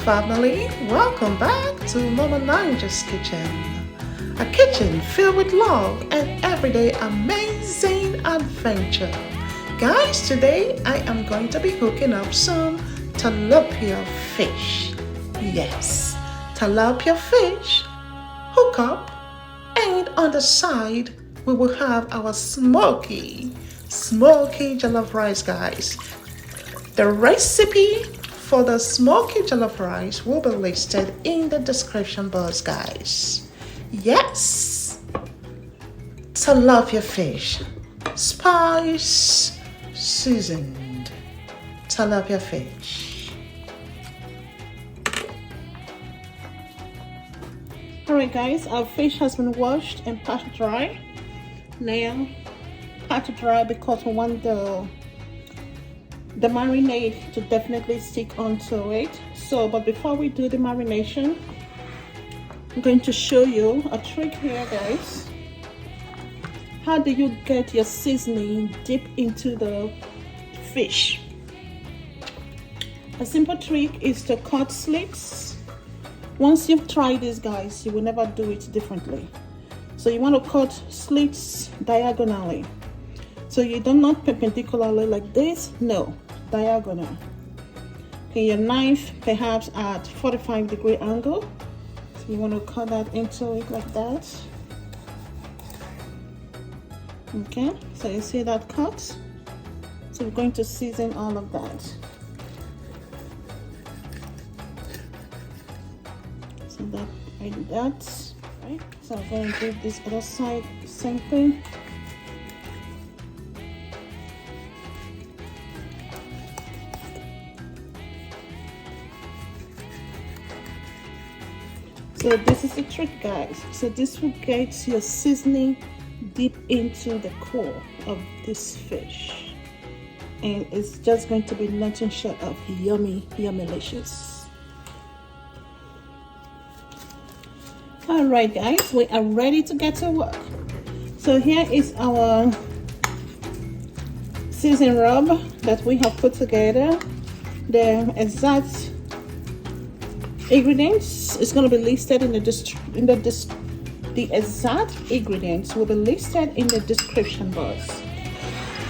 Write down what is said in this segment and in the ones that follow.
Family, welcome back to Mama Ninja's kitchen, a kitchen filled with love and everyday amazing adventure. Guys, today I am going to be cooking up some tilapia fish. Yes, tilapia fish, hook up, and on the side we will have our smoky jollof rice, guys. The recipe for the smoky jollof rice will be listed in the description box, guys. Yes, tilapia fish, spice seasoned tilapia fish. Alright guys, our fish has been washed and pat dry. Now pat dry because we want the marinade to definitely stick onto it. But before we do the marination, I'm going to show you a trick here, guys. How do you get your seasoning deep into the fish? A simple trick is to cut slits. Once you've tried this, guys, you will never do it differently. So you want to cut slits diagonally. So you do not perpendicularly like this, no, diagonal. Okay, your knife perhaps at 45-degree angle. So you want to cut that into it like that. Okay, so you see that cut? So we're going to season all of that. So that like that, right? So I'm going to do this other side, same thing. So this is the trick, guys. So this will get your seasoning deep into the core of this fish, and it's just going to be nothing short of yummy, yummylicious. All right, guys, we are ready to get to work. So here is our season rub that we have put together. The exact ingredients is going to be listed in the exact ingredients will be listed in the description box.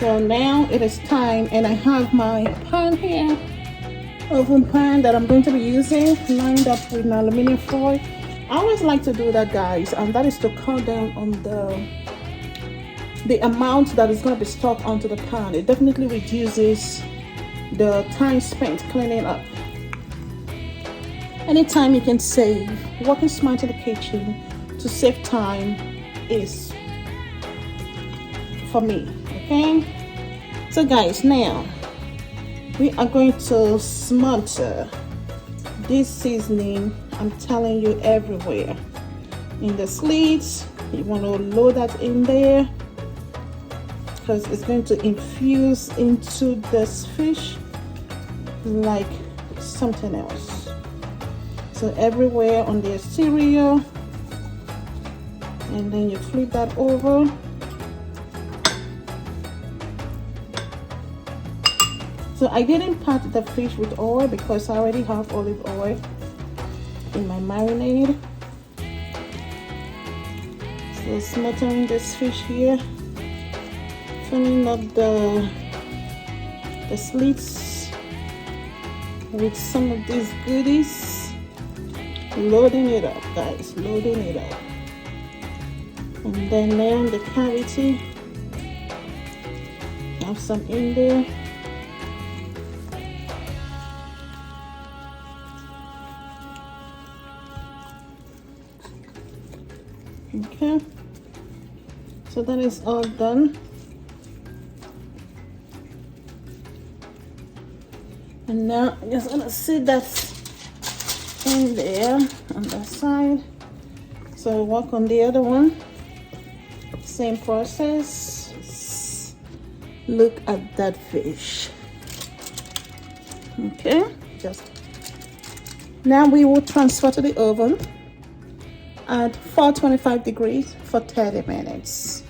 So now it is time, and I have my pan here, oven pan that I'm going to be using, lined up with an aluminum foil. I always like to do that, guys, and that is to cut down on the amount that is going to be stuck onto the pan. It definitely reduces the time spent cleaning up. Anytime you can save, working smart in the kitchen to save time is for me, okay? So guys, now we are going to smother this seasoning. I'm telling you, everywhere. In the slits, you want to load that in there. because it's going to infuse into this fish like something else. So everywhere on the exterior, and then you flip that over. So I didn't pat the fish with oil because I already have olive oil in my marinade. So smothering this fish here, filling up the slits with some of these goodies, loading it up, guys, loading it up. And then layering the cavity, have some in there. Okay, so that is all done. And now I'm just gonna sit that in there on that side. So work on the other one. Same process. Look at that fish. Okay, just now we will transfer to the oven at 425 degrees for 30 minutes.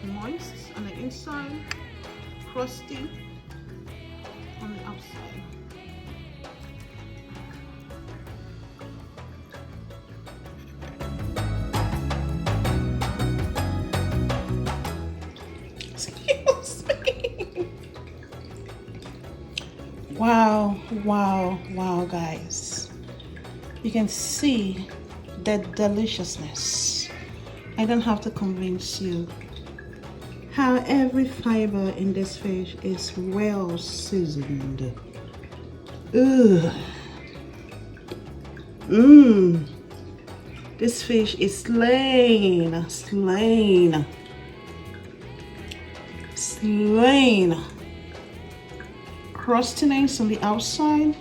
Moist on the inside, crusty on the outside. Excuse me. Wow, wow, wow, guys. You can see the deliciousness. I don't have to convince you how every fiber in this fish is well seasoned. Ugh. This fish is slain, slain, slain. Crustiness on the outside,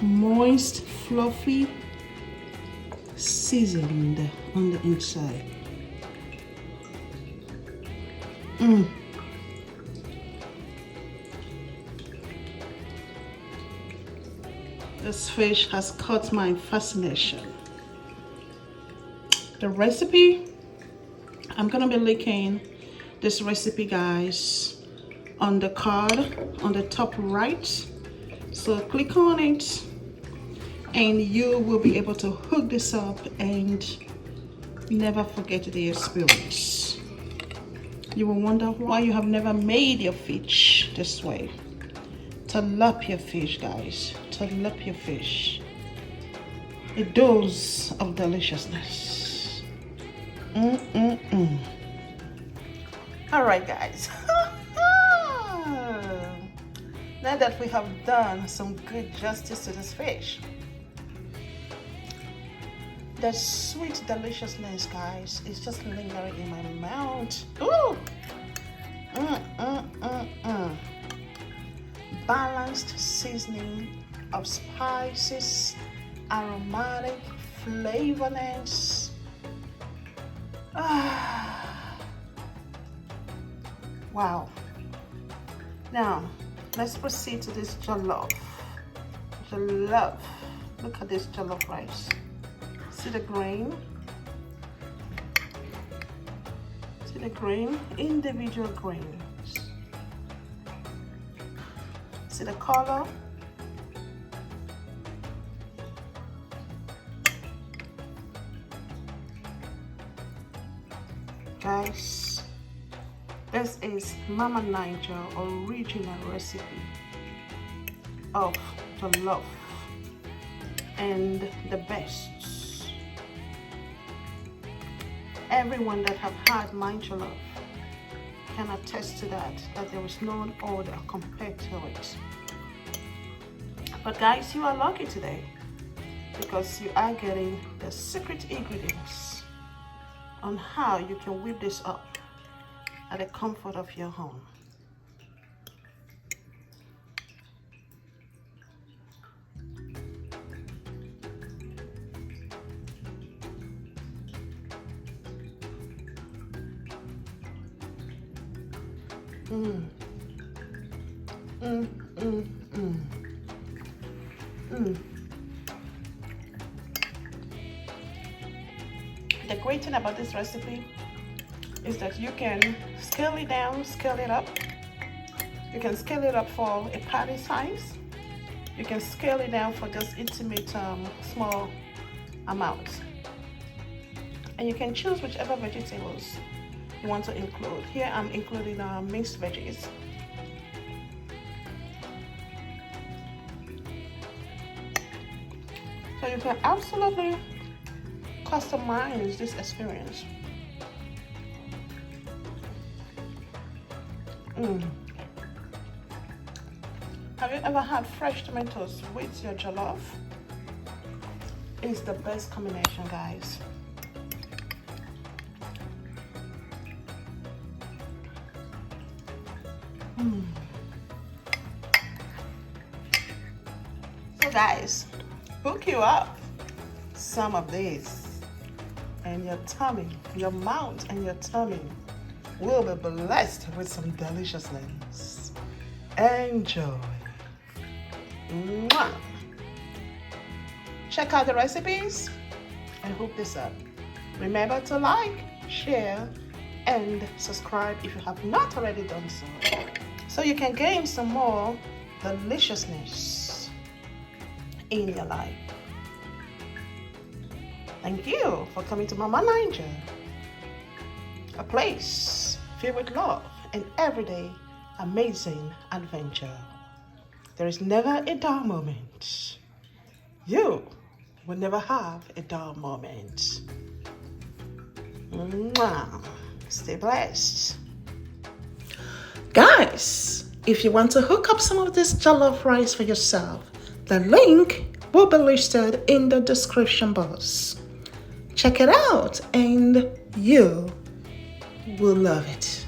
moist, fluffy, seasoned on the inside. This fish has caught my fascination. The recipe, I'm gonna be linking this recipe, guys, on the card on the top right. So click on it and you will be able to hook this up and never forget the experience. You will wonder why you have never made your fish this way. Tilapia fish, guys. Tilapia fish. A dose of deliciousness. All right, guys. Now that we have done some good justice to this fish, the sweet deliciousness, guys, is just lingering in my mouth. Ooh! Balanced seasoning of spices, aromatic flavorness. Wow. Now, let's proceed to this jollof. Jollof. Look at this jollof rice. See the grain? See the grain? Individual grains. See the color? Guys, this is Mama Niger original recipe of jollof, and the best. Everyone that have had my jollof can attest to that there is no other compared to it. But guys, you are lucky today because you are getting the secret ingredients on how you can whip this up at the comfort of your home. The great thing about this recipe is that you can scale it down, scale it up. You can scale it up for a party size. You can scale it down for just intimate, small amounts. And you can choose whichever vegetables you want to include. Here I'm including mixed veggies. So you can absolutely customize this experience. Have you ever had fresh tomatoes with your jollof? It's the best combination, guys. So guys, hook you up some of this and your tummy, your mouth and your tummy will be blessed with some deliciousness. Enjoy. Mwah. Check out the recipes and hook this up. Remember to like, share, and subscribe if you have not already done so you can gain some more deliciousness in your life. Thank you for coming to Mama Niger, a place filled with love and everyday amazing adventure. There is never a dull moment. You will never have a dull moment. Mwah. Stay blessed. Guys, if you want to hook up some of this jollof rice for yourself, the link will be listed in the description box. Check it out and you will love it.